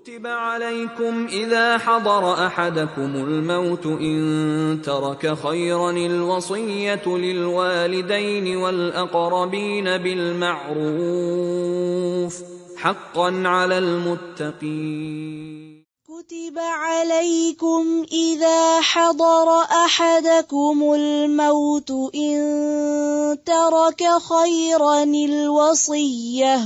كتب عليكم إذا حضر أحدكم الموت إن ترك خيرا الوصية للوالدين والأقربين بالمعروف حقا على المتقين. كتب عليكم إذا حضر أحدكم الموت إن ترك خيرا الوصية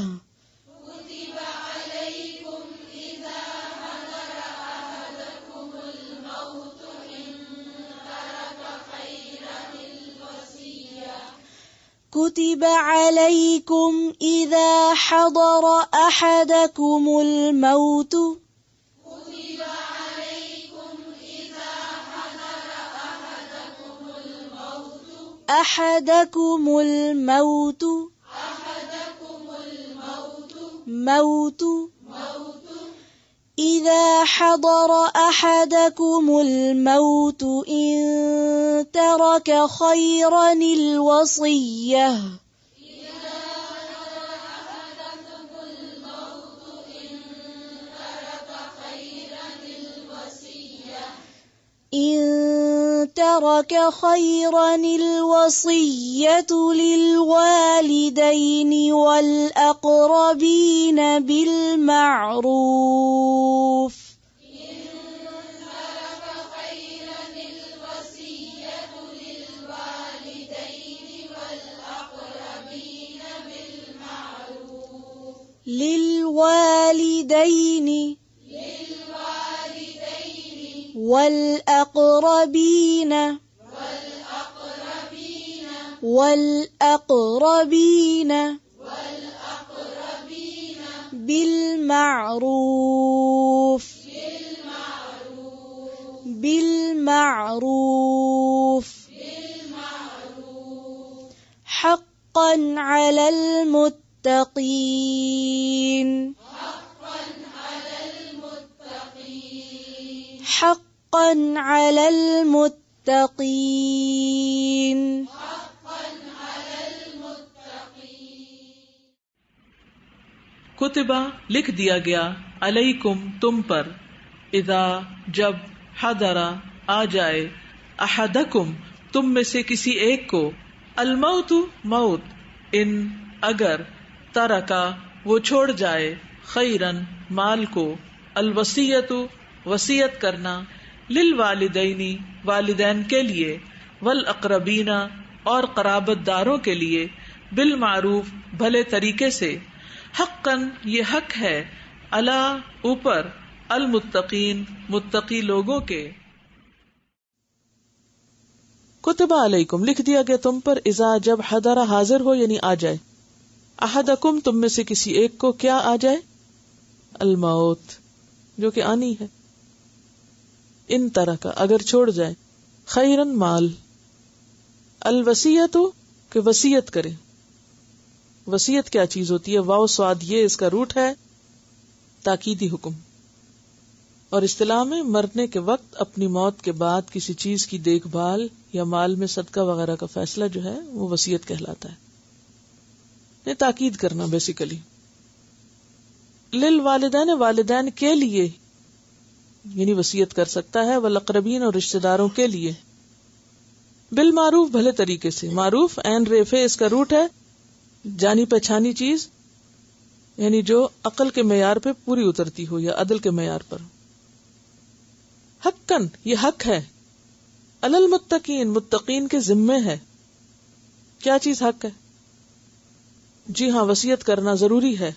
كتب عليكم إذا حضر أحدكم الموت إذا حضر أحدكم الموت إن ترك خيرا الوصية للوالدين والأقربين بالمعروف للوالدين والأقربين بالمعروف حقا على المتقين کتبہ لکھ دیا گیا، علیکم تم پر، اذا جب، حضرا آ جائے، احدکم تم میں سے کسی ایک کو، الموت موت، ان اگر، ترکا وہ چھوڑ جائے، خیرن مال کو، الوصیت وصیت کرنا، للوالدین والدین کے لیے، والاقربین اور قرابت داروں کے لیے، بالمعروف بھلے طریقے سے، حقاً یہ حق ہے، علی اوپر، المتقین متقی لوگوں کے. کتب علیکم لکھ دیا گیا تم پر، اذا جب، حضر حاضر ہو یعنی آ جائے، احدکم تم میں سے کسی ایک کو کیا آ جائے، الموت جو کہ آنی ہے، ان ترک اگر چھوڑ جائے، خیرن مال، الوصیت کہ وصیت کرے. وصیت کیا چیز ہوتی ہے؟ واو سواد یہ اس کا روٹ ہے، تاکیدی حکم. اور اصطلاح میں مرنے کے وقت اپنی موت کے بعد کسی چیز کی دیکھ بھال یا مال میں صدقہ وغیرہ کا فیصلہ جو ہے وہ وصیت کہلاتا ہے. یہ تاکید کرنا بیسیکلی. للوالدین والدین کے لیے یعنی وصیت کر سکتا ہے، والاقربین اور رشتہ داروں کے لیے، بالمعروف بھلے طریقے سے. معروف عین ریفے اس کا روٹ ہے، جانی پہچانی چیز، یعنی جو عقل کے معیار پہ پوری اترتی ہو یا عدل کے معیار پر. حقاً یہ حق ہے، علی المتقین متقین کے ذمے ہے. کیا چیز حق ہے؟ جی ہاں، وصیت کرنا ضروری ہے،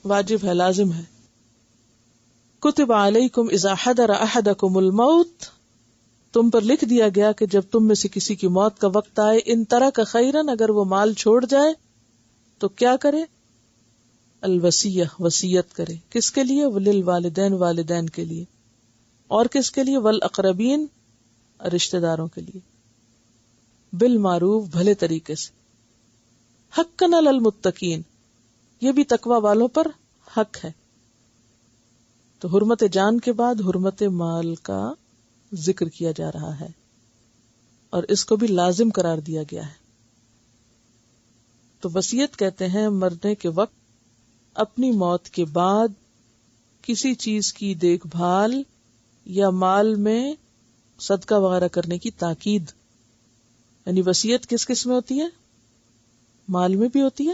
واجب ہے، لازم ہے. کتب علیکم اذا حضر احدکم الموت تم پر لکھ دیا گیا کہ جب تم میں سے کسی کی موت کا وقت آئے، ان ترک خیرن اگر وہ مال چھوڑ جائے تو کیا کرے، الوصیہ وصیت کرے. کس کے لیے؟ وللوالدین والدین کے لیے. اور کس کے لیے؟ والاقربین رشتہ داروں کے لیے. بالمعروف بھلے طریقے سے. حقاً علی المتقین یہ بھی تقوی والوں پر حق ہے. تو حرمت جان کے بعد حرمت مال کا ذکر کیا جا رہا ہے اور اس کو بھی لازم قرار دیا گیا ہے. تو وصیت کہتے ہیں مرنے کے وقت اپنی موت کے بعد کسی چیز کی دیکھ بھال یا مال میں صدقہ وغیرہ کرنے کی تاکید. یعنی وصیت کس کس میں ہوتی ہے؟ مال میں بھی ہوتی ہے،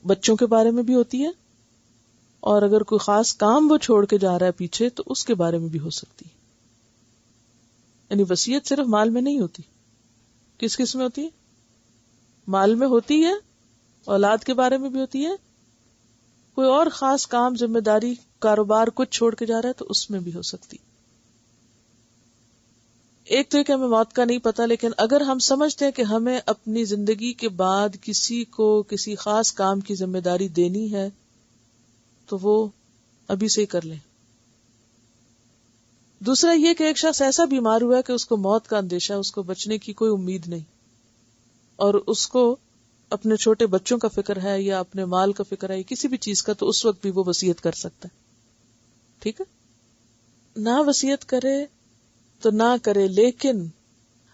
بچوں کے بارے میں بھی ہوتی ہے، اور اگر کوئی خاص کام وہ چھوڑ کے جا رہا ہے پیچھے تو اس کے بارے میں بھی ہو سکتی ہے. یعنی وصیت صرف مال میں نہیں ہوتی. کس کس میں ہوتی ہے؟ مال میں ہوتی ہے، اولاد کے بارے میں بھی ہوتی ہے، کوئی اور خاص کام، ذمہ داری، کاروبار کچھ چھوڑ کے جا رہا ہے تو اس میں بھی ہو سکتی. ایک تو کہ ہمیں موت کا نہیں پتا، لیکن اگر ہم سمجھتے ہیں کہ ہمیں اپنی زندگی کے بعد کسی کو کسی خاص کام کی ذمہ داری دینی ہے تو وہ ابھی سے ہی کر لیں. دوسرا یہ کہ ایک شخص ایسا بیمار ہوا ہے کہ اس کو موت کا اندیشہ، اس کو بچنے کی کوئی امید نہیں، اور اس کو اپنے چھوٹے بچوں کا فکر ہے یا اپنے مال کا فکر ہے یا کسی بھی چیز کا، تو اس وقت بھی وہ وصیت کر سکتا ہے. ٹھیک ہے، نہ وصیت کرے تو نہ کرے، لیکن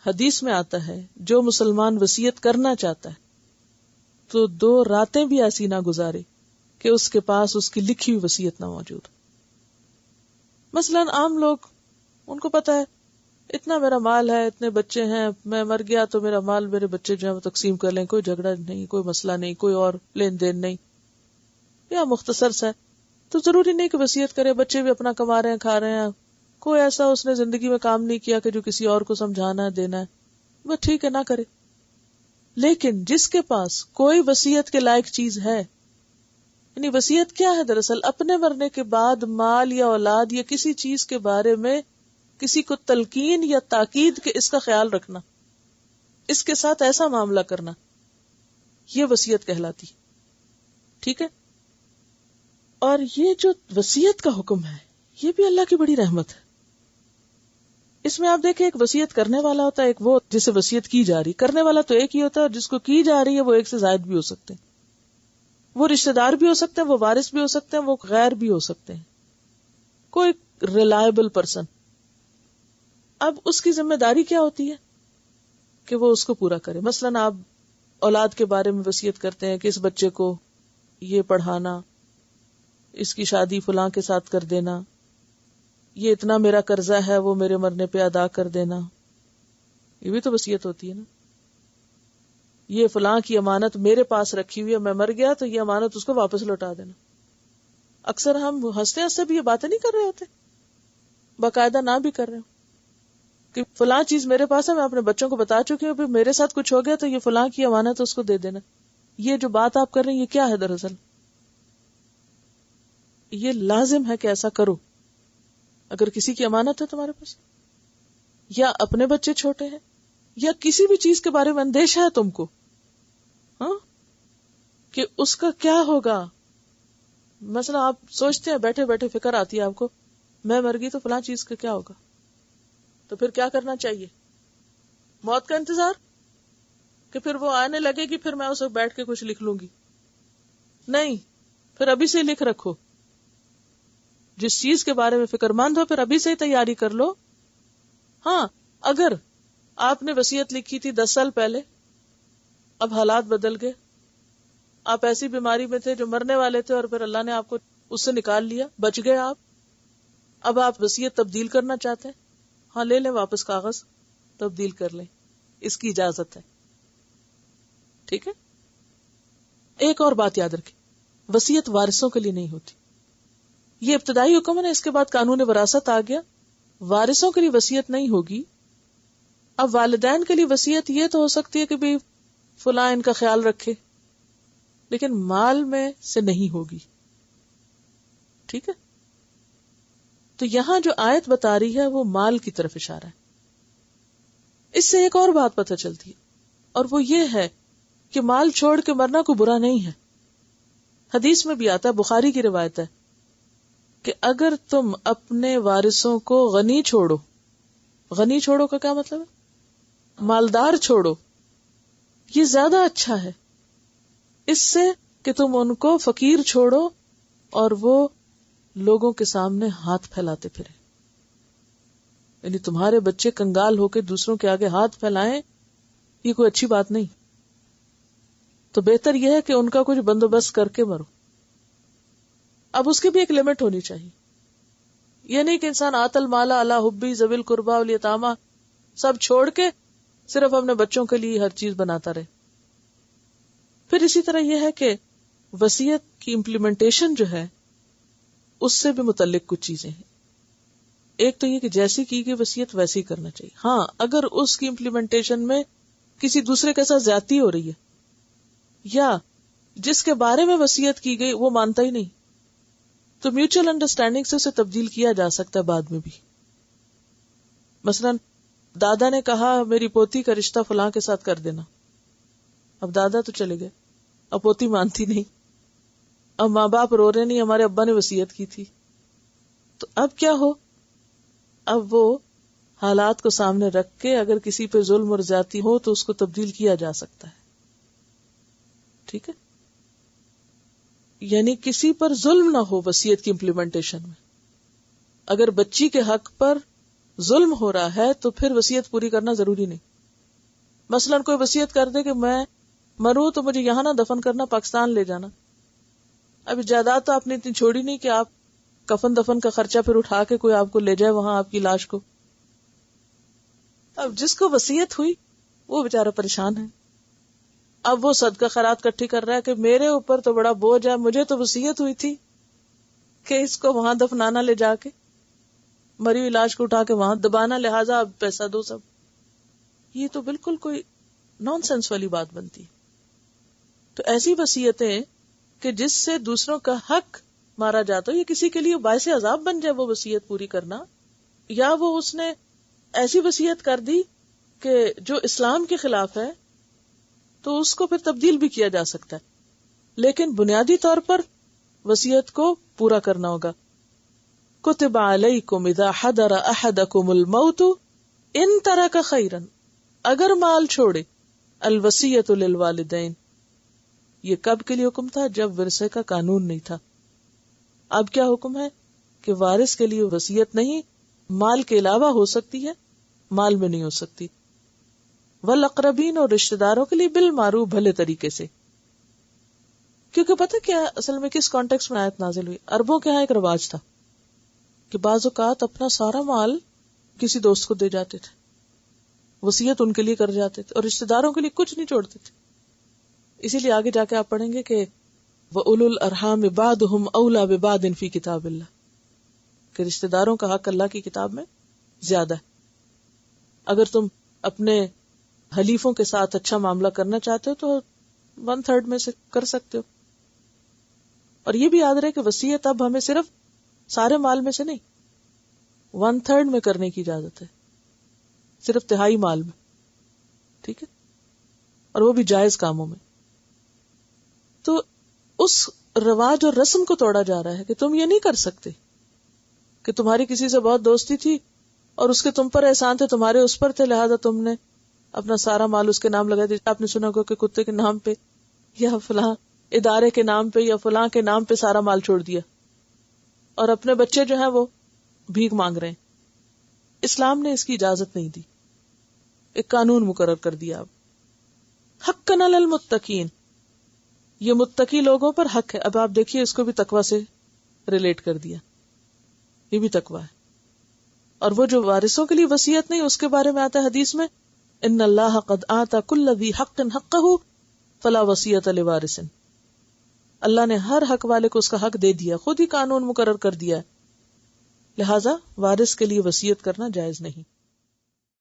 حدیث میں آتا ہے جو مسلمان وصیت کرنا چاہتا ہے تو 2 راتیں بھی ایسی نہ گزارے کہ اس کے پاس اس کی لکھی ہوئی وصیت نہ موجود. مثلا عام لوگ، ان کو پتا ہے اتنا میرا مال ہے، اتنے بچے ہیں، میں مر گیا تو میرا مال میرے بچے جو ہے وہ تقسیم کر لیں، کوئی جھگڑا نہیں، کوئی مسئلہ نہیں، کوئی اور لین دین نہیں، یا مختصر سا ہے، تو ضروری نہیں کہ وصیت کرے. بچے بھی اپنا کما رہے ہیں، کھا رہے ہیں، کوئی ایسا اس نے زندگی میں کام نہیں کیا کہ جو کسی اور کو سمجھانا ہے، دینا ہے، بس ٹھیک ہے، نہ کرے. لیکن جس کے پاس کوئی وصیت کے لائق چیز ہے، یعنی وصیت کیا ہے دراصل؟ اپنے مرنے کے بعد مال یا اولاد یا کسی چیز کے بارے میں کسی کو تلقین یا تاکید کے اس کا خیال رکھنا، اس کے ساتھ ایسا معاملہ کرنا، یہ وصیت کہلاتی. ٹھیک ہے، اور یہ جو وصیت کا حکم ہے یہ بھی اللہ کی بڑی رحمت ہے. اس میں آپ دیکھیں، ایک وصیت کرنے والا ہوتا ہے، ایک وہ جسے وصیت کی جا رہی. کرنے والا تو ایک ہی ہوتا ہے، اور جس کو کی جا رہی ہے وہ ایک سے زائد بھی ہو سکتے ہیں. وہ رشتہ دار بھی ہو سکتے ہیں، وہ وارث بھی ہو سکتے ہیں، وہ غیر بھی ہو سکتے ہیں، کوئی ریلائبل پرسن. اب اس کی ذمہ داری کیا ہوتی ہے کہ وہ اس کو پورا کرے. مثلا آپ اولاد کے بارے میں وصیت کرتے ہیں کہ اس بچے کو یہ پڑھانا، اس کی شادی فلاں کے ساتھ کر دینا، یہ اتنا میرا قرضہ ہے وہ میرے مرنے پہ ادا کر دینا. یہ بھی تو وصیت ہوتی ہے نا. یہ فلاں کی امانت میرے پاس رکھی ہوئی ہے، میں مر گیا تو یہ امانت اس کو واپس لوٹا دینا. اکثر ہم ہنستے ہنستے بھی یہ باتیں نہیں کر رہے ہوتے، باقاعدہ نہ بھی کر رہے ہو کہ فلاں چیز میرے پاس ہے، میں اپنے بچوں کو بتا چکی ہوں، پھر میرے ساتھ کچھ ہو گیا تو یہ فلاں کی امانت اس کو دے دینا. یہ جو بات آپ کر رہے ہیں یہ کیا ہے دراصل؟ یہ لازم ہے کہ ایسا کرو. اگر کسی کی امانت ہے تمہارے پاس، یا اپنے بچے چھوٹے ہیں، یا کسی بھی چیز کے بارے میں اندیشہ ہے تم کو، ہاں، کہ اس کا کیا ہوگا. مثلا آپ سوچتے ہیں، بیٹھے بیٹھے فکر آتی ہے آپ کو، میں مر گئی تو فلاں چیز کا کیا ہوگا، تو پھر کیا کرنا چاہیے؟ موت کا انتظار، کہ پھر وہ آنے لگے گی پھر میں اسے بیٹھ کے کچھ لکھ لوں گی؟ نہیں، پھر ابھی سے لکھ رکھو. جس چیز کے بارے میں فکر مند ہو پھر ابھی سے ہی تیاری کر لو. ہاں، اگر آپ نے وصیت لکھی تھی 10 سال پہلے، اب حالات بدل گئے، آپ ایسی بیماری میں تھے جو مرنے والے تھے اور پھر اللہ نے آپ کو اس سے نکال لیا، بچ گئے آپ، اب آپ وصیت تبدیل کرنا چاہتے ہیں، ہاں لے لیں واپس کاغذ، تبدیل کر لیں، اس کی اجازت ہے. ٹھیک ہے. ایک اور بات یاد رکھیں، وصیت وارثوں کے لیے نہیں ہوتی. یہ ابتدائی حکم ہے نا، اس کے بعد قانون وراثت آ گیا. وارثوں کے لیے وصیت نہیں ہوگی. اب والدین کے لیے وصیت یہ تو ہو سکتی ہے کہ بھی فلاں ان کا خیال رکھے، لیکن مال میں سے نہیں ہوگی. ٹھیک ہے. تو یہاں جو آیت بتا رہی ہے وہ مال کی طرف اشارہ ہے. اس سے ایک اور بات پتہ چلتی ہے، اور وہ یہ ہے کہ مال چھوڑ کے مرنا کوئی برا نہیں ہے. حدیث میں بھی آتا ہے، بخاری کی روایت ہے کہ اگر تم اپنے وارثوں کو غنی چھوڑو، غنی چھوڑو کا کیا مطلب ہے؟ مالدار چھوڑو، یہ زیادہ اچھا ہے اس سے کہ تم ان کو فقیر چھوڑو اور وہ لوگوں کے سامنے ہاتھ پھیلاتے پھرے. یعنی تمہارے بچے کنگال ہو کے دوسروں کے آگے ہاتھ پھیلائیں، یہ کوئی اچھی بات نہیں. تو بہتر یہ ہے کہ ان کا کچھ بندوبست کر کے مرو. اب اس کی بھی ایک لمٹ ہونی چاہیے. یہ نہیں کہ انسان آت المال علی حبی ذوی القربى والیتامى سب چھوڑ کے صرف اپنے بچوں کے لیے ہر چیز بناتا رہے. پھر اسی طرح یہ ہے کہ وصیت کی امپلیمنٹیشن جو ہے اس سے بھی متعلق کچھ چیزیں ہیں. ایک تو یہ کہ جیسی کی گئی وصیت ویسے ہی کرنا چاہیے. ہاں اگر اس کی امپلیمنٹیشن میں کسی دوسرے کے ساتھ زیادتی ہو رہی ہے یا جس کے بارے میں وصیت کی گئی وہ مانتا ہی نہیں, تو میوچل انڈرسٹینڈنگ سے اسے تبدیل کیا جا سکتا ہے بعد میں بھی. مثلا دادا نے کہا میری پوتی کا رشتہ فلاں کے ساتھ کر دینا. اب دادا تو چلے گئے, اب پوتی مانتی نہیں, اب ماں باپ رو رہے نہیں, ہمارے ابا نے وصیت کی تھی. تو اب کیا ہو, اب وہ حالات کو سامنے رکھ کے اگر کسی پہ ظلم اور زیادتی ہو تو اس کو تبدیل کیا جا سکتا ہے. ٹھیک ہے, یعنی کسی پر ظلم نہ ہو وصیت کی امپلیمنٹیشن میں. اگر بچی کے حق پر ظلم ہو رہا ہے تو پھر وصیت پوری کرنا ضروری نہیں. مثلا کوئی وصیت کر دے کہ میں مروں تو مجھے یہاں نہ دفن کرنا, پاکستان لے جانا. اب جائیداد تو آپ نے اتنی چھوڑی نہیں کہ آپ کفن دفن کا خرچہ پھر اٹھا کے کوئی آپ کو لے جائے وہاں آپ کی لاش کو. اب جس کو وصیت ہوئی وہ بیچارہ پریشان ہے. اب وہ صدقہ خیرات کٹھی کر رہا ہے کہ میرے اوپر تو بڑا بوجھ ہے, مجھے تو وصیت ہوئی تھی کہ اس کو وہاں دفنانا, لے جا کے مری ہوئی لاش کو اٹھا کے وہاں دبانا, لہٰذا اب پیسہ دو سب. یہ تو بالکل کوئی نان سینس والی بات بنتی. تو ایسی وصیتیں کہ جس سے دوسروں کا حق مارا جاتا ہو, یہ کسی کے لیے باعث عذاب بن جائے وہ وصیت پوری کرنا, یا وہ اس نے ایسی وصیت کر دی کہ جو اسلام کے خلاف ہے, تو اس کو پھر تبدیل بھی کیا جا سکتا ہے. لیکن بنیادی طور پر وصیت کو پورا کرنا ہوگا. کتب علیکم اذا حضر احدکم الموت ان ترک خیرا, اگر مال چھوڑے, الوصیۃ للوالدین, یہ کب کے لیے حکم تھا؟ جب ورثے کا قانون نہیں تھا. اب کیا حکم ہے کہ وارث کے لیے وصیت نہیں, مال کے علاوہ ہو سکتی ہے, مال میں نہیں ہو سکتی. والاقربین, اور رشتہ داروں کے لیے بالمعروف, بھلے طریقے سے. کیونکہ پتہ کیا اصل میں کس کانٹیکس میں آیت نازل ہوئی؟ عربوں کے ہاں ایک رواج تھا کہ بعض اوقات اپنا سارا مال کسی دوست کو دے جاتے تھے, وصیت ان کے لیے کر جاتے تھے, اور رشتہ داروں کے لیے کچھ نہیں چھوڑتے تھے. اسی لیے آگے جا کے آپ پڑھیں گے کہ وَأُولُو الْأَرْحَامِ بَعْضُهُمْ أَوْلَى بِبَعْضٍ فِي كِتَابِ اللَّهِ, کہ رشتہ داروں کا حق اللہ کی کتاب میں زیادہ ہے. اگر تم اپنے حلیفوں کے ساتھ اچھا معاملہ کرنا چاہتے ہو تو 1/3 میں سے کر سکتے ہو. اور یہ بھی یاد رہے کہ وصیت اب ہمیں صرف سارے مال میں سے نہیں, 1/3 میں کرنے کی اجازت ہے, صرف تہائی مال میں. ٹھیک ہے, اور وہ بھی جائز کاموں میں. تو اس رواج اور رسم کو توڑا جا رہا ہے کہ تم یہ نہیں کر سکتے کہ تمہاری کسی سے بہت دوستی تھی اور اس کے تم پر احسان تھے, تمہارے اس پر تھے, لہذا تم نے اپنا سارا مال اس کے نام لگا دیا. آپ نے سنا ہوگا کہ کتے کے نام پہ یا فلاں ادارے کے نام پہ یا فلاں کے نام پہ سارا مال چھوڑ دیا, اور اپنے بچے جو ہیں وہ بھیک مانگ رہے ہیں. اسلام نے اس کی اجازت نہیں دی, ایک قانون مقرر کر دیا. اب حقا علی المتقین, یہ متقی لوگوں پر حق ہے. اب آپ دیکھیے اس کو بھی تقوی سے ریلیٹ کر دیا, یہ بھی تقوی ہے. اور وہ جو وارثوں کے لیے وصیت نہیں, اس کے بارے میں آتا ہے حدیث میں, ان اللہ قد آتا کل ذی حق حقہ فلا وصیۃ لوارث, اللہ نے ہر حق والے کو اس کا حق دے دیا, خود ہی قانون مقرر کر دیا ہے, لہذا وارث کے لیے وصیت کرنا جائز نہیں.